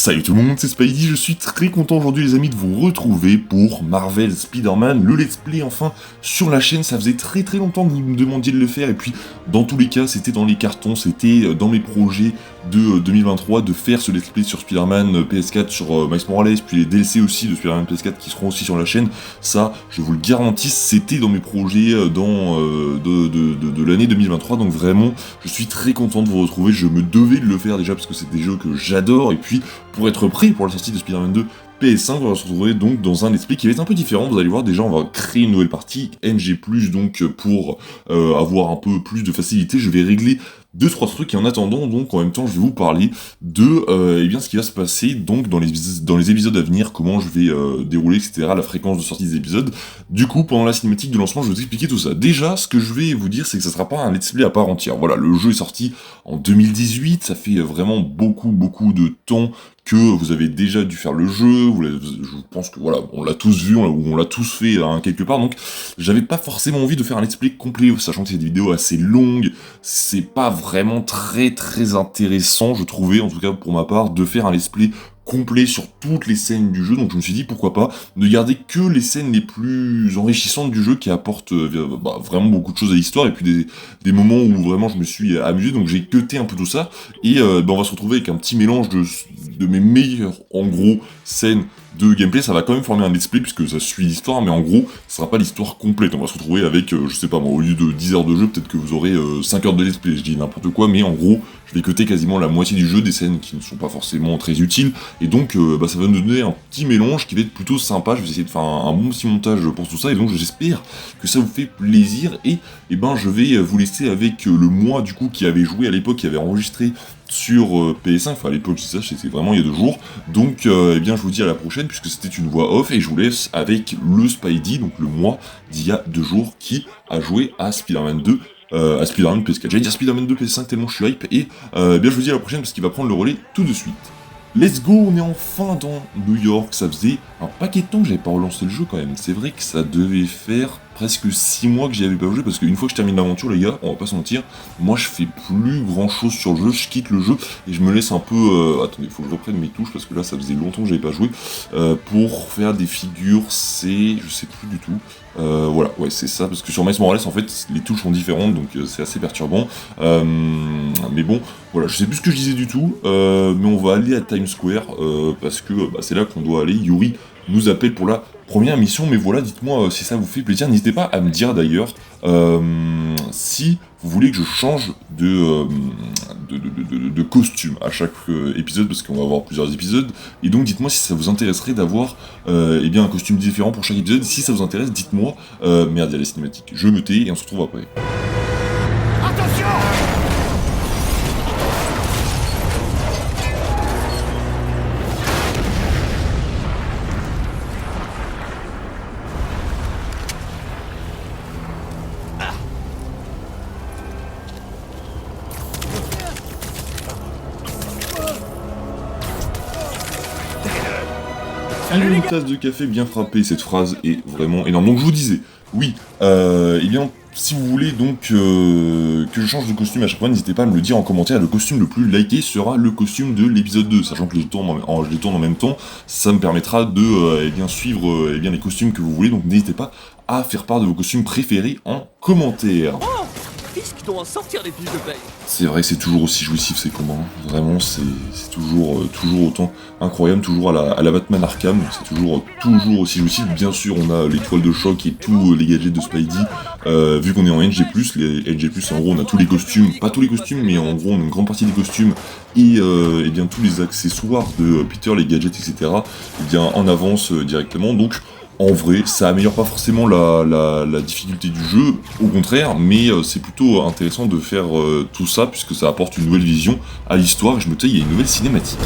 Salut tout le monde, c'est Spidey, je suis très content aujourd'hui les amis de vous retrouver pour Marvel Spider-Man, le let's play enfin sur la chaîne. Ça faisait très longtemps que vous me demandiez de le faire et puis dans tous les cas c'était dans les cartons, c'était dans mes projets de 2023 de faire ce let's play sur Spider-Man PS4, sur Miles Morales, puis les DLC aussi de Spider-Man PS4 qui seront aussi sur la chaîne. Ça, je vous le garantis, c'était dans mes projets de l'année 2023, donc vraiment je suis très content de vous retrouver. Je me devais de le faire déjà parce que c'est des jeux que j'adore et puis pour être prêt pour la sortie de Spider-Man 2 PS5, on va se retrouver donc dans un let's play qui va être un peu différent. Vous allez voir, déjà on va créer une nouvelle partie NG+, donc pour avoir un peu plus de facilité, je vais régler 2-3 trucs et en attendant, donc en même temps, je vais vous parler de eh bien, ce qui va se passer donc dans les épisodes à venir, comment je vais dérouler, etc., la fréquence de sortie des épisodes. Du coup, pendant la cinématique de lancement, je vais vous expliquer tout ça. Déjà, ce que je vais vous dire, c'est que ça sera pas un let's play à part entière. Voilà, le jeu est sorti en 2018, ça fait vraiment beaucoup de temps que vous avez déjà dû faire le jeu, je pense que voilà, on l'a tous vu, on l'a tous fait hein, quelque part, donc j'avais pas forcément envie de faire un let's play complet, sachant que c'est des vidéos assez longues, c'est pas vraiment très intéressant, je trouvais, en tout cas pour ma part, de faire un let's play complet sur toutes les scènes du jeu, donc je me suis dit pourquoi pas ne garder que les scènes les plus enrichissantes du jeu qui apportent vraiment beaucoup de choses à l'histoire et puis des moments où vraiment je me suis amusé, donc j'ai cuté un peu tout ça et on va se retrouver avec un petit mélange de mes meilleures en gros scènes de gameplay. Ça va quand même former un let's play puisque ça suit l'histoire, mais en gros ce sera pas l'histoire complète. On va se retrouver avec je sais pas moi, au lieu de 10 heures de jeu, peut-être que vous aurez 5 heures de let's play, je dis n'importe quoi, mais en gros je vais cuter quasiment la moitié du jeu, des scènes qui ne sont pas forcément très utiles, et donc ça va nous donner un petit mélange qui va être plutôt sympa. Je vais essayer de faire un bon petit montage pour tout ça, et donc j'espère que ça vous fait plaisir, et je vais vous laisser avec le moi du coup qui avait joué à l'époque, qui avait enregistré sur PS5, enfin à l'époque je dis ça, c'était vraiment il y a 2 jours, donc je vous dis à la prochaine puisque c'était une voix off, et je vous laisse avec le Spidey, donc le moi d'il y a 2 jours qui a joué à Spider-Man 2, à Spider-Man PS4, j'allais dire Spider-Man 2 PS5 tellement je suis hype, et je vous dis à la prochaine parce qu'il va prendre le relais tout de suite. Let's go, on est enfin dans New York, ça faisait un paquet de temps que j'avais pas relancé le jeu quand même, c'est vrai que ça devait faire presque 6 mois que j'y avais pas joué, parce qu'une fois que je termine l'aventure les gars, on va pas se mentir, moi je fais plus grand chose sur le jeu, je quitte le jeu et je me laisse un peu, attendez, faut que je reprenne mes touches parce que là ça faisait longtemps que j'avais pas joué, pour faire des figures, c'est, je sais plus du tout, voilà, ouais c'est ça, parce que sur Miles Morales en fait les touches sont différentes, donc c'est assez perturbant, mais bon, voilà, je sais plus ce que je disais du tout, mais on va aller à Times Square, parce que c'est là qu'on doit aller. Yuri nous appelle pour la première mission, mais voilà, dites-moi si ça vous fait plaisir, n'hésitez pas à me dire d'ailleurs si vous voulez que je change de costume à chaque épisode, parce qu'on va avoir plusieurs épisodes, et donc dites-moi si ça vous intéresserait d'avoir un costume différent pour chaque épisode. Si ça vous intéresse, dites-moi, merde, il y a les cinématiques, je me tais et on se retrouve après. Attention! Une tasse de café bien frappée, cette phrase est vraiment énorme. Donc je vous disais, oui, si vous voulez donc que je change de costume à chaque fois, n'hésitez pas à me le dire en commentaire. Le costume le plus liké sera le costume de l'épisode 2, sachant que je les tourne en même temps, ça me permettra de suivre les costumes que vous voulez, donc n'hésitez pas à faire part de vos costumes préférés en commentaire. Oh! Fisk doit en sortir des fiches de paye. C'est vrai que c'est toujours aussi jouissif ces combats, hein. Vraiment c'est toujours autant incroyable, toujours à la Batman Arkham, c'est toujours aussi jouissif. Bien sûr on a l'étoile de choc et tous les gadgets de Spidey, vu qu'on est en NG+, les NG+, en gros on a tous les costumes, pas tous les costumes, mais en gros on a une grande partie des costumes, et tous les accessoires de Peter, les gadgets, etc., en avance directement, donc en vrai, ça améliore pas forcément la difficulté du jeu, au contraire, mais c'est plutôt intéressant de faire tout ça, puisque ça apporte une nouvelle vision à l'histoire, et je me dis, il y a une nouvelle cinématique.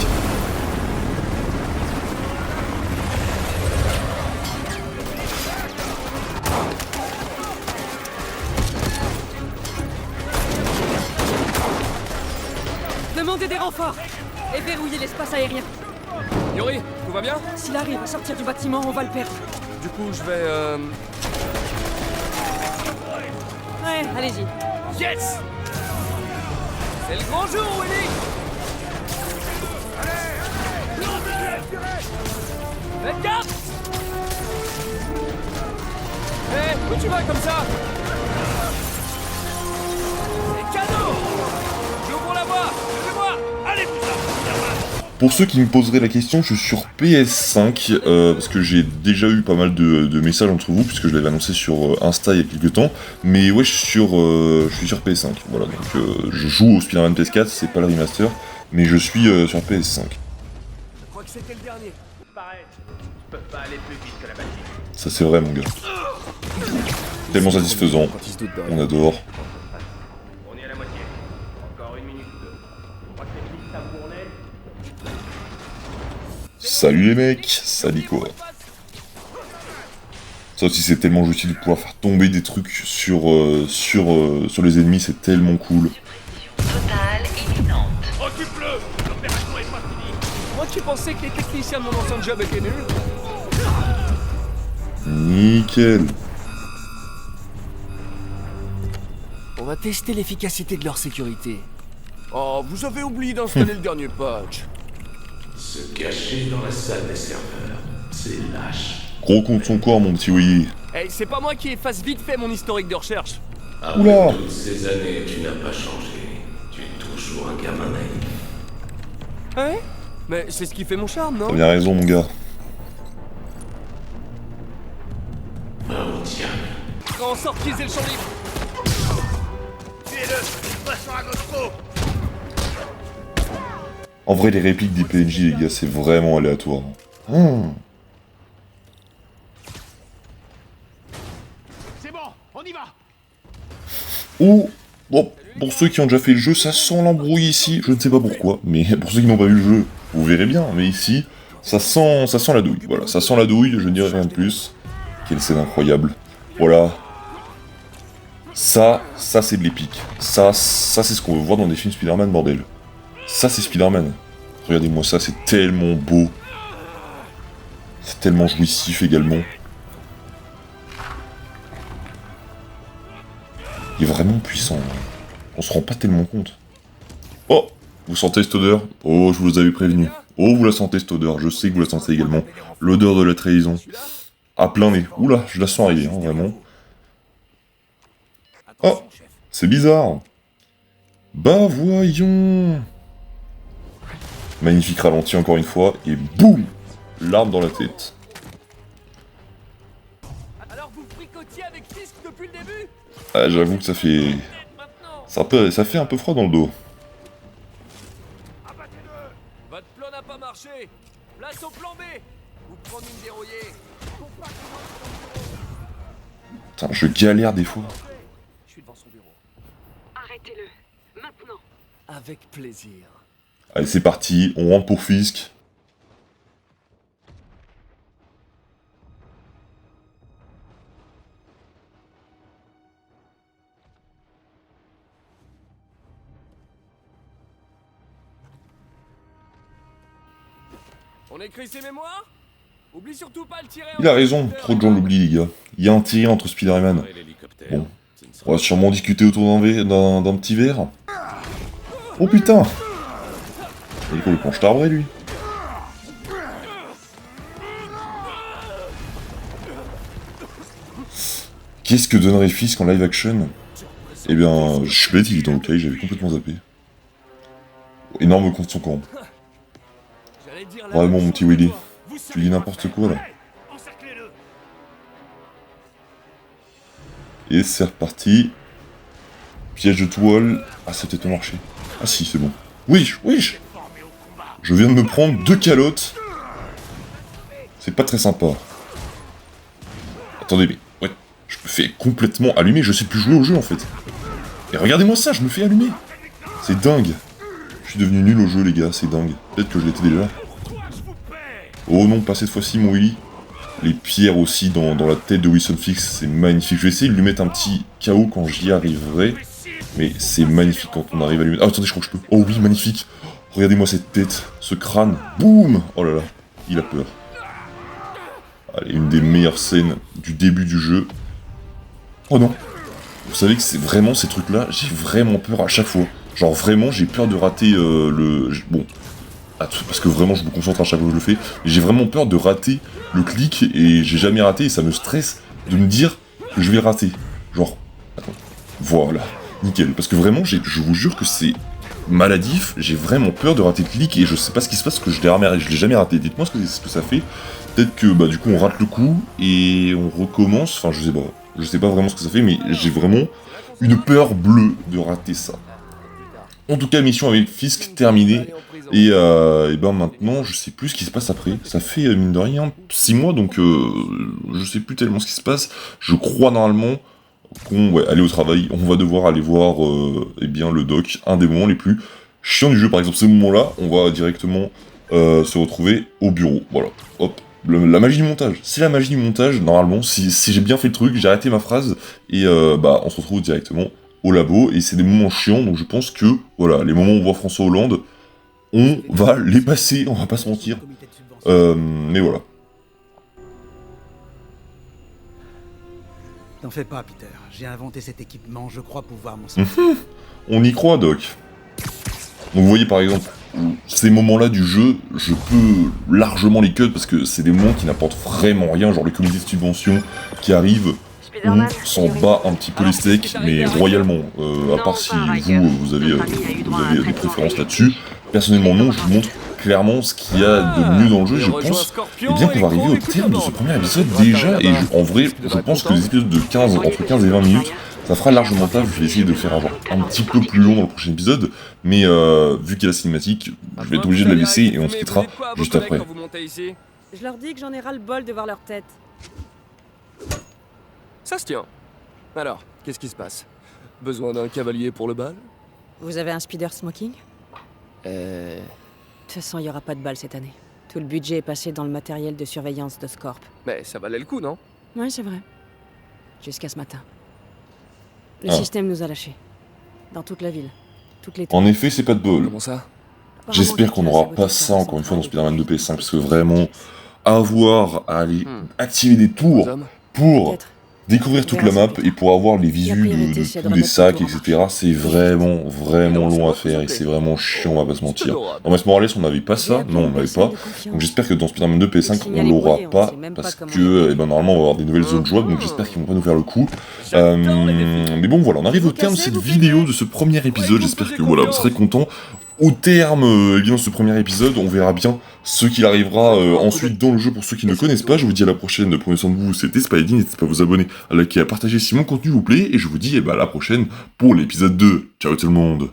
Demandez des renforts et verrouillez l'espace aérien. Yuri, tout va bien? S'il arrive à sortir du bâtiment, on va le perdre. Du coup, je vais Ouais, allez-y. Yes! C'est le grand jour, Willy! tu vas comme ça? C'est cadeau! J'ouvre la voie! Suivez-moi! Allez, putain! Pour ceux qui me poseraient la question, je suis sur PS5, parce que j'ai déjà eu pas mal de messages entre vous, puisque je l'avais annoncé sur Insta il y a quelques temps, mais ouais, je suis sur PS5, voilà, donc je joue au Spider-Man PS4, c'est pas le remaster, mais je suis sur PS5. Je crois que c'était le dernier. Pareil, je peux pas aller plus vite que la bâtisse. Ça c'est vrai mon gars. Tellement satisfaisant, Quand il se doute de rien. on adore. On est à la moitié. Encore une minute ou deux. Je crois que c'est vite, ça tournait. Salut les mecs, salut quoi. Ça aussi c'est tellement jouissif de pouvoir faire tomber des trucs sur les ennemis, c'est tellement cool. Totale imminente. Occupe-le! L'opération est pas finie. Moi qui pensais que les techniciens de mon ancien job étaient nuls. Nickel. On va tester l'efficacité de leur sécurité. Oh, vous avez oublié d'installer le dernier patch. Se cacher dans la salle des serveurs, c'est lâche. Gros compte son corps mon petit Willy. Hey, c'est pas moi qui efface vite fait mon historique de recherche. Après Oula. toutes ces années, tu n'as pas changé. Tu es toujours un gamin naïf. Ouais? Mais c'est ce qui fait mon charme, non? T'as bien raison mon gars. Oh tiens. En sorte qu'ils aient le champ libre. Tuez-le! Passons à notre peau! En vrai les répliques des PNJ les gars c'est vraiment aléatoire. Hmm. C'est bon, on y va! Ou, bon, pour ceux qui ont déjà fait le jeu, ça sent l'embrouille ici, je ne sais pas pourquoi, mais pour ceux qui n'ont pas vu le jeu, vous verrez bien, mais ici, ça sent la douille, voilà, ça sent la douille, je ne dirai rien de plus. Quelle scène incroyable, voilà. Ça c'est de l'épique, ça c'est ce qu'on veut voir dans des films Spider-Man, bordel. Ça c'est Spider-Man, regardez-moi ça, c'est tellement beau. C'est tellement jouissif également. Il est vraiment puissant. Hein. On se rend pas tellement compte. Oh, vous sentez cette odeur? Oh, je vous avais prévenu. Oh, vous la sentez cette odeur. Je sais que vous la sentez également. L'odeur de la trahison. À plein nez. Oula, je la sens arriver, hein, vraiment. Oh, c'est bizarre. Bah voyons. Magnifique ralenti encore une fois. Et boum, l'arme dans la tête. Alors vous fricotiez avec Fisk depuis le début? Ah, j'avoue que ça fait... Ça fait un peu froid dans le dos. Votre plan n'a pas marché. Place au plan B. Vous prenez une dérouillée. Putain, je galère des fois. Je suis devant son bureau. Arrêtez-le. Maintenant. Avec plaisir. Allez, c'est parti, on rentre pour Fisk. On écrit ses mémoires? Oublie surtout pas le tirer. Il a raison, trop de gens l'oublient les gars. Il y a un tir entre Spider-Man. Bon, on va sûrement discuter autour d'un petit verre. Oh putain! Il est complètement starbré lui. Qu'est-ce que donnerait Fisk en live action? Eh bien, je suis bête, il est dans le play, j'avais complètement zappé. Énorme contre son camp. J'allais dire la Vraiment même mon petit chose que Willy. toi. Vous Tu dis n'importe quoi là. Encerclez-le! Et c'est reparti. Piège de toile. Ah, ça a peut-être pas marché. Ah si, c'est bon. Wesh, wesh. Je viens de me prendre 2 calottes. C'est pas très sympa. Attendez, mais... Ouais, je me fais complètement allumer, je sais plus jouer au jeu en fait. Et regardez-moi ça, je me fais allumer. C'est dingue. Je suis devenu nul au jeu les gars, c'est dingue. Peut-être que je l'étais déjà. Oh non, pas cette fois-ci mon Willy. Les pierres aussi dans la tête de Wilson Fisk, c'est magnifique. Je vais essayer de lui mettre un petit KO quand j'y arriverai. Mais c'est magnifique quand on arrive à lui mettre... Ah attendez, je crois que je peux. Oh oui, magnifique. Regardez-moi cette tête, ce crâne. Boum. Oh là là, il a peur. Allez, une des meilleures scènes du début du jeu. Oh non. Vous savez que c'est vraiment ces trucs-là, j'ai vraiment peur à chaque fois. Genre vraiment, j'ai peur de rater le... Bon, parce que vraiment je me concentre à chaque fois que je le fais. J'ai vraiment peur de rater le clic et j'ai jamais raté et ça me stresse de me dire que je vais rater. Genre, attends, voilà, nickel. Parce que vraiment, je vous jure que c'est maladif, j'ai vraiment peur de rater le clic et je sais pas ce qui se passe parce que je l'ai jamais raté. Dites-moi ce que ça fait. Peut-être que bah du coup on rate le coup et on recommence, enfin je sais pas vraiment ce que ça fait, mais j'ai vraiment une peur bleue de rater ça. En tout cas, mission avec Fisk terminée, et ben maintenant je sais plus ce qui se passe après. Ça fait mine de rien 6 mois donc je sais plus tellement ce qui se passe. Je crois normalement qu'on va aller au travail, on va devoir aller voir eh bien le doc, un des moments les plus chiants du jeu par exemple. Ce moment-là, on va directement se retrouver au bureau. Voilà, hop. La magie du montage, c'est la magie du montage, normalement, si j'ai bien fait le truc, j'ai arrêté ma phrase, et bah on se retrouve directement au labo, et c'est des moments chiants, donc je pense que, voilà, les moments où on voit François Hollande, on va les passer, on va pas se mentir, mais voilà. T'en fais pas, Peter, j'ai inventé cet équipement, je crois pouvoir m'en sortir. On y croit, Doc. Donc vous voyez par exemple, ces moments-là du jeu, je peux largement les cut parce que c'est des moments qui n'apportent vraiment rien, genre les comités de subvention qui arrivent, on s'en bat un petit peu les steaks, mais royalement, à part si vous avez des préférences là-dessus. Personnellement non, je vous montre clairement ce qu'il y a de mieux dans le jeu, et je pense bien qu'on va arriver au terme de ce premier épisode déjà, et en vrai, je pense que les épisodes de 15, entre 15 et 20 minutes, ça fera largement taf. Je vais essayer de faire un petit peu plus long dans le prochain épisode, mais vu qu'il y a la cinématique, je vais être obligé de la laisser et on se quittera juste après. Je leur dis que j'en ai ras le bol de voir leur tête. Ça se tient. Alors, qu'est-ce qui se passe? Besoin d'un cavalier pour le bal? Vous avez un speeder smoking? De toute façon, il n'y aura pas de bal cette année. Tout le budget est passé dans le matériel de surveillance de Scorp. Mais ça valait le coup, non? Ouais, c'est vrai. Jusqu'à ce matin. Le système nous a lâchés. Dans toute la ville. Toutes les En effet, c'est pas de bol. Comment ça? J'espère qu'on n'aura pas ça encore une fois dans Spider-Man 2 PS5, parce que vraiment, avoir à aller activer des tours pour découvrir toute la map et pour avoir les visus de tous les sacs, etc., c'est vraiment long à faire et c'est vraiment chiant, on va pas se mentir. Dans Miles Morales, on n'avait pas ça, non, on l'avait pas. Donc j'espère que dans Spider-Man 2 PS5, on l'aura pas, parce que normalement, on va avoir des nouvelles zones jouables, donc j'espère qu'ils vont pas nous faire le coup. Mais bon, voilà, on arrive au terme de cette vidéo, de ce premier épisode, j'espère que voilà, vous serez contents. Au terme eh bien, de ce premier épisode, on verra bien ce qu'il arrivera ensuite dans le jeu pour ceux qui ne connaissent pas. Je vous dis à la prochaine, prenez soin de vous, c'était Spidey, n'hésitez pas à vous abonner, à liker, à partager si mon contenu vous plaît, et je vous dis à la prochaine pour l'épisode 2. Ciao tout le monde.